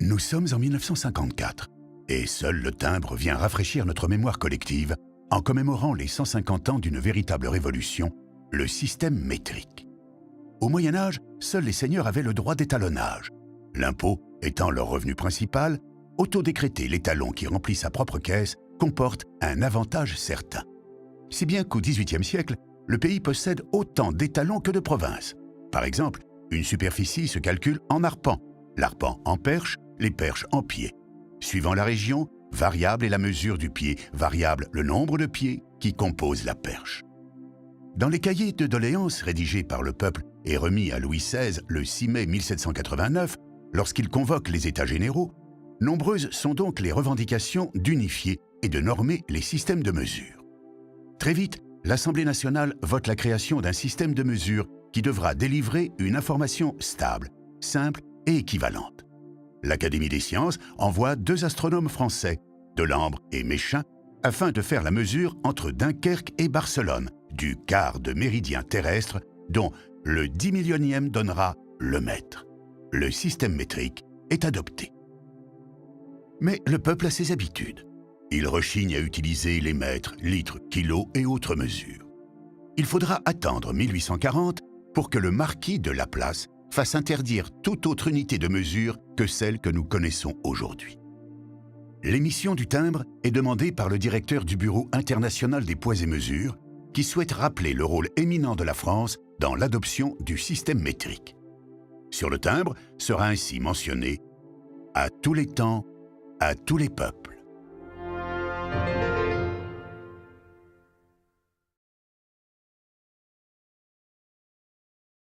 Nous sommes en 1954 et seul le timbre vient rafraîchir notre mémoire collective en commémorant les 150 ans d'une véritable révolution, le système métrique. Au Moyen-Âge, seuls les seigneurs avaient le droit d'étalonnage. L'impôt étant leur revenu principal, autodécréter l'étalon qui remplit sa propre caisse comporte un avantage certain. Si bien qu'au XVIIIe siècle, le pays possède autant d'étalons que de provinces. Par exemple, une superficie se calcule en arpents, l'arpent en perche, les perches en pieds. Suivant la région, variable est la mesure du pied, variable le nombre de pieds qui composent la perche. Dans les cahiers de doléances rédigés par le peuple et remis à Louis XVI le 6 mai 1789, lorsqu'il convoque les États généraux, nombreuses sont donc les revendications d'unifier et de normer les systèmes de mesure. Très vite, l'Assemblée nationale vote la création d'un système de mesure qui devra délivrer une information stable, simple et équivalente. L'Académie des sciences envoie 2 astronomes français, Delambre et Méchain, afin de faire la mesure entre Dunkerque et Barcelone, du quart de méridien terrestre, dont le 10 millionième donnera le mètre. Le système métrique est adopté. Mais le peuple a ses habitudes. Il rechigne à utiliser les mètres, litres, kilos et autres mesures. Il faudra attendre 1840 pour que le marquis de Laplace fasse interdire toute autre unité de mesure que celle que nous connaissons aujourd'hui. L'émission du timbre est demandée par le directeur du Bureau international des poids et mesures, qui souhaite rappeler le rôle éminent de la France dans l'adoption du système métrique. Sur le timbre sera ainsi mentionné « à tous les temps, à tous les peuples ».